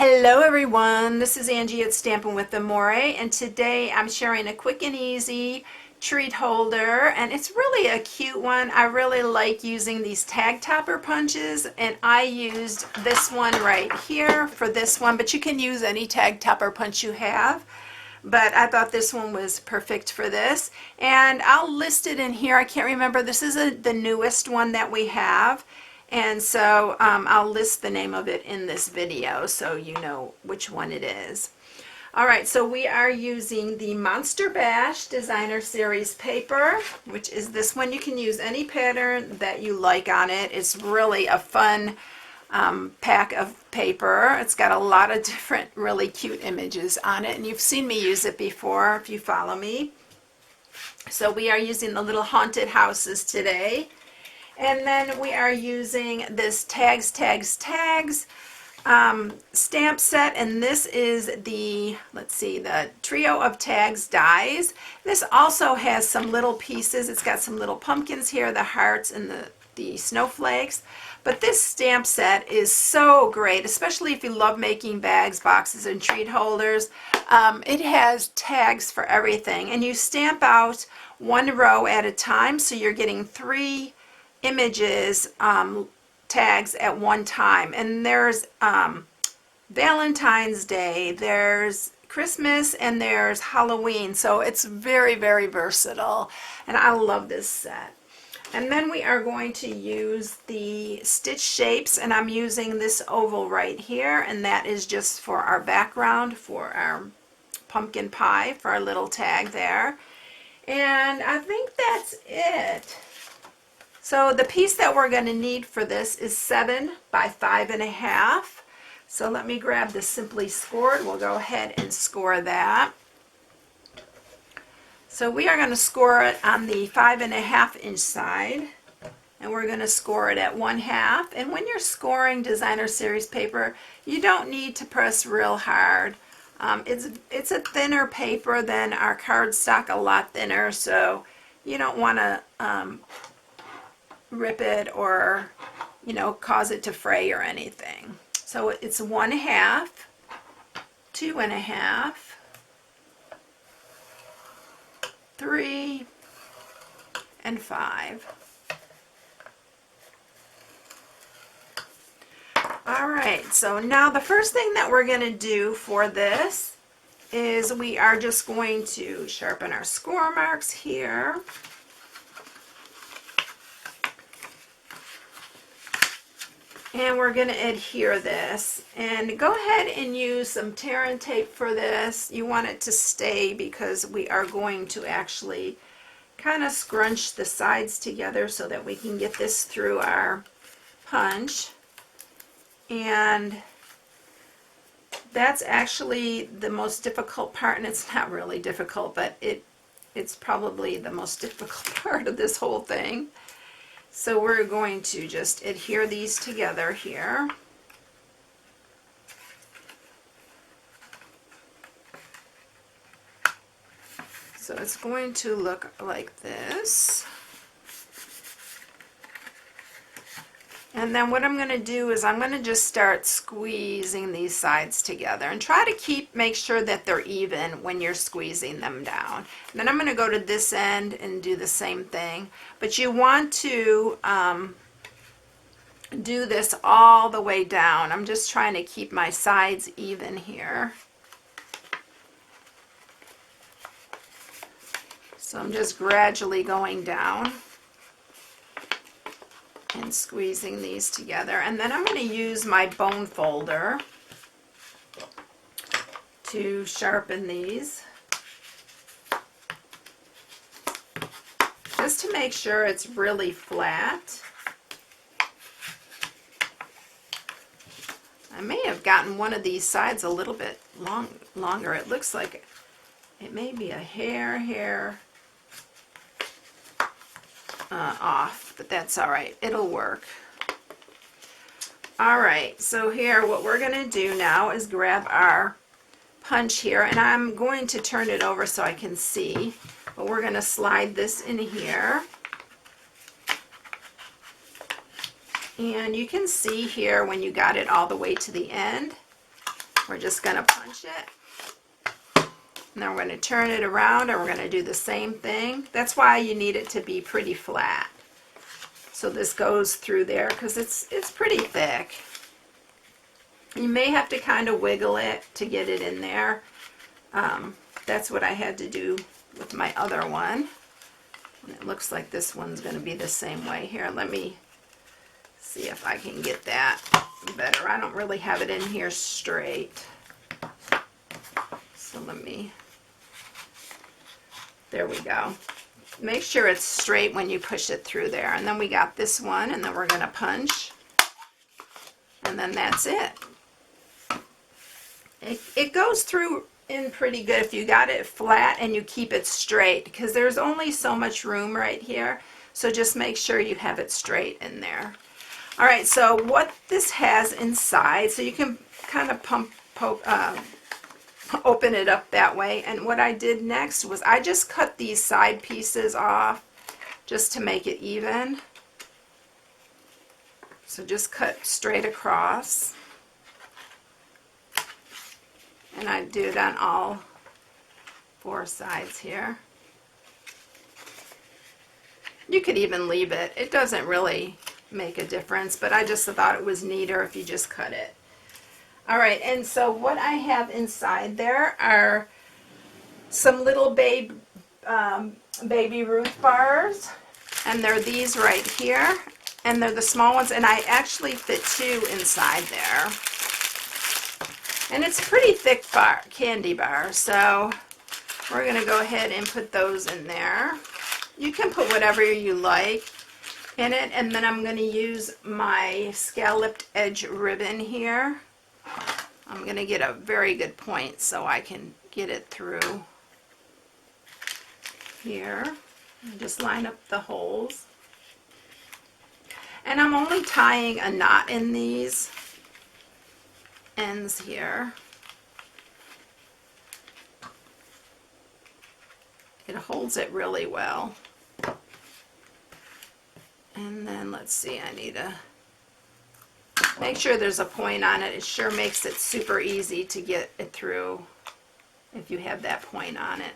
Hello everyone, this is Angie at Stampin' with Amore, and today I'm sharing a quick and easy treat holder, and it's really a cute one. I really like using these tag topper punches, and I used this one right here for this one, but you can use any tag topper punch you have. But I thought this one was perfect for this, and I'll list it in here. I can't remember, this is the newest one that we have. And so I'll list the name of it in this video so you know which one it is. All right, so we are using the Monster Bash Designer Series paper, which is this one. You can use any pattern that you like on it. It's really a fun pack of paper. It's got a lot of different really cute images on it, and you've seen me use it before if you follow me. So we are using the little haunted houses today. And then we are using this tags stamp set, and this is the, let's see, the trio of tags dies. This also has some little pieces. It's got some little pumpkins here, the hearts and the snowflakes. But this stamp set is so great, especially if you love making bags, boxes, and treat holders. It has tags for everything, and you stamp out one row at a time, so you're getting 3 images tags at one time. And there's Valentine's Day, there's Christmas, and there's Halloween. So it's very, very versatile, and I love this set. And then we are going to use the stitch shapes, and I'm using this oval right here, and that is just for our background for our pumpkin pie, for our little tag there. And I think that's it. So the piece that we're going to need for this is 7 by 5.5. So let me grab the Simply Scored. We'll go ahead and score that. So we are going to score it on the 5.5 inch side, and we're going to score it at 1/2. And when you're scoring Designer Series paper, you don't need to press real hard. It's a thinner paper than our cardstock, a lot thinner, so you don't want to rip it or, you know, cause it to fray or anything. So it's 1/2, 2.5, 3, and 5. All right, so now the first thing that we're going to do for this is we are just going to sharpen our score marks here. And we're going to adhere this, and go ahead and use some tear and tape for this. You want it to stay because we are going to actually kind of scrunch the sides together so that we can get this through our punch. And that's actually the most difficult part, and it's not really difficult, but it's probably the most difficult part of this whole thing. So we're going to just adhere these together here. So it's going to look like this. And then what I'm going to do is I'm going to just start squeezing these sides together, and try to make sure that they're even when you're squeezing them down. And then I'm going to go to this end and do the same thing. But you want to do this all the way down. I'm just trying to keep my sides even here. So I'm just gradually going down and squeezing these together. And then I'm going to use my bone folder to sharpen these, just to make sure it's really flat. I may have gotten one of these sides a little bit longer. It looks like it may be a hair off, but that's all right. It'll work. All right, so here what we're going to do now is grab our punch here, and I'm going to turn it over so I can see, but we're going to slide this in here. And you can see here when you got it all the way to the end, We're just going to punch it. And then we're going to turn it around and we're going to do the same thing. That's why you need it to be pretty flat. So this goes through there because it's pretty thick. You may have to kind of wiggle it to get it in there. That's what I had to do with my other one. And it looks like this one's going to be the same way. Here, let me see if I can get that better. I don't really have it in here straight. So let me, there we go. Make sure it's straight when you push it through there. And then we got this one, and then we're going to punch. And then that's it. It goes through in pretty good if you got it flat and you keep it straight, because there's only so much room right here. So just make sure you have it straight in there. All right, so what this has inside, so you can kind of open it up that way. And what I did next was I just cut these side pieces off just to make it even. So just cut straight across. And I do it on all 4 sides here. You could even leave it. It doesn't really make a difference, but I just thought it was neater if you just cut it. All right, and so what I have inside there are some little baby Ruth bars, and they're these right here, and they're the small ones, and I actually fit 2 inside there. And it's a pretty thick candy bar, so we're going to go ahead and put those in there. You can put whatever you like in it, and then I'm going to use my scalloped edge ribbon here. I'm going to get a very good point so I can get it through here. And just line up the holes. And I'm only tying a knot in these ends here. It holds it really well. And then let's see, I need to make sure there's a point on it. It sure makes it super easy to get it through if you have that point on it.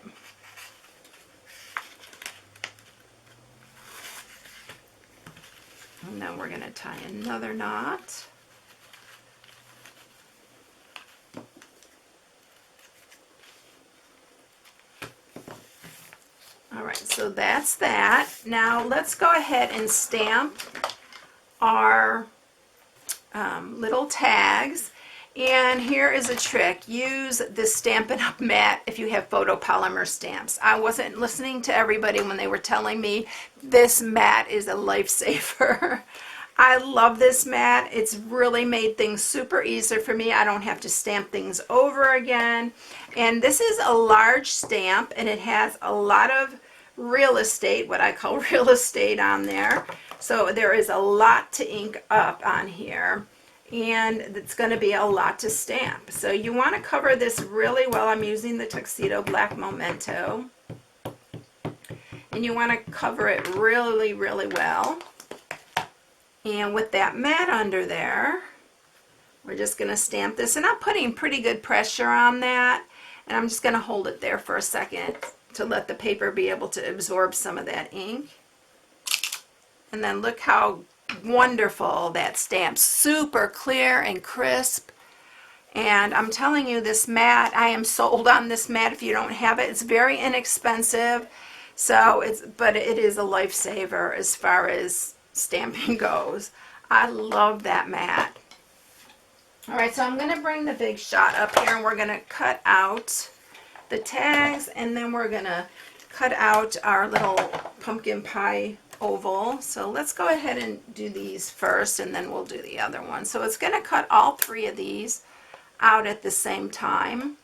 And then we're going to tie another knot. All right, so that's that. Now let's go ahead and stamp our little tags. And here is a trick. Use this Stampin' Up! Mat if you have photopolymer stamps. I wasn't listening to everybody when they were telling me this mat is a lifesaver. I love this mat. It's really made things super easy for me. I don't have to stamp things over again. And this is a large stamp, and it has a lot of real estate, what I call real estate, on there. So there is a lot to ink up on here, and it's going to be a lot to stamp. So you want to cover this really well. I'm using the Tuxedo Black Memento, and you want to cover it really, really well. And with that mat under there, we're just going to stamp this, and I'm putting pretty good pressure on that, and I'm just going to hold it there for a second to let the paper be able to absorb some of that ink. And then look how wonderful that stamps. Super clear and crisp. And I'm telling you, this mat, I am sold on this mat if you don't have it. It's very inexpensive, so but it is a lifesaver as far as stamping goes. I love that mat. All right, so I'm going to bring the big shot up here, and we're going to cut out the tags, and then we're going to cut out our little pumpkin pie oval. So let's go ahead and do these first, and then we'll do the other one. So it's going to cut all 3 of these out at the same time.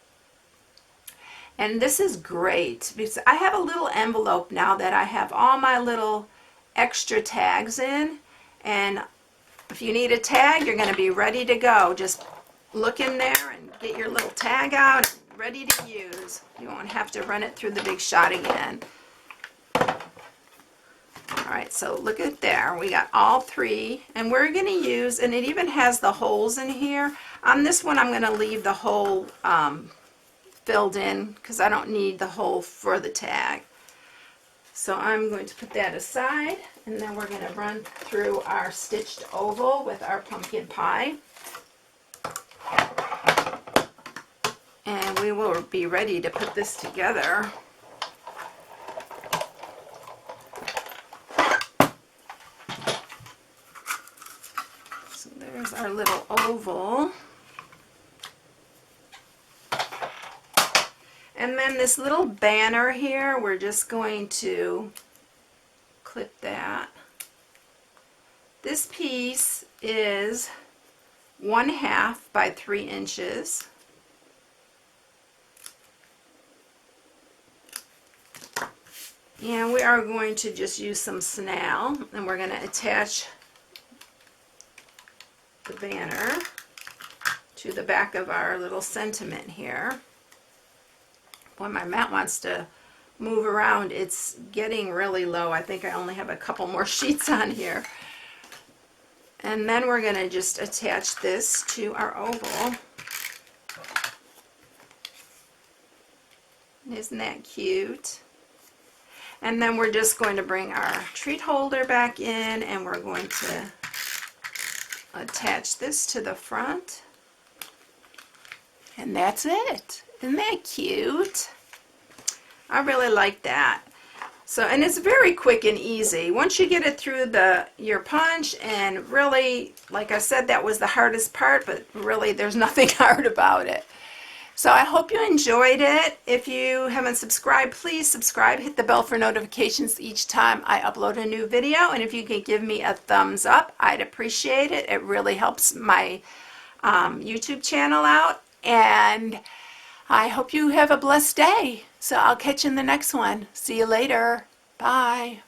And this is great because I have a little envelope now that I have all my little extra tags in, and if you need a tag, you're going to be ready to go. Just look in there and get your little tag out, ready to use. You won't have to run it through the big shot again. All right, so look at there. We got all three, and we're going to use, and it even has the holes in here. On this one, I'm going to leave the hole filled in because I don't need the hole for the tag. So I'm going to put that aside, and then we're going to run through our stitched oval with our pumpkin pie. And we will be ready to put this together. So there's our little oval. And then this little banner here, we're just going to clip that. This piece is 1/2 by 3 inches. And we are going to just use some snail, and we're going to attach the banner to the back of our little sentiment here. Boy, my mat wants to move around. It's getting really low. I think I only have a couple more sheets on here. And then we're going to just attach this to our oval. Isn't that cute? And then we're just going to bring our treat holder back in, and we're going to attach this to the front. And that's it. Isn't that cute? I really like that. So, and it's very quick and easy. Once you get it through your punch, and really, like I said, that was the hardest part, but really there's nothing hard about it. So I hope you enjoyed it. If you haven't subscribed, please subscribe. Hit the bell for notifications each time I upload a new video. And if you could give me a thumbs up, I'd appreciate it. It really helps my YouTube channel out. And I hope you have a blessed day. So I'll catch you in the next one. See you later. Bye.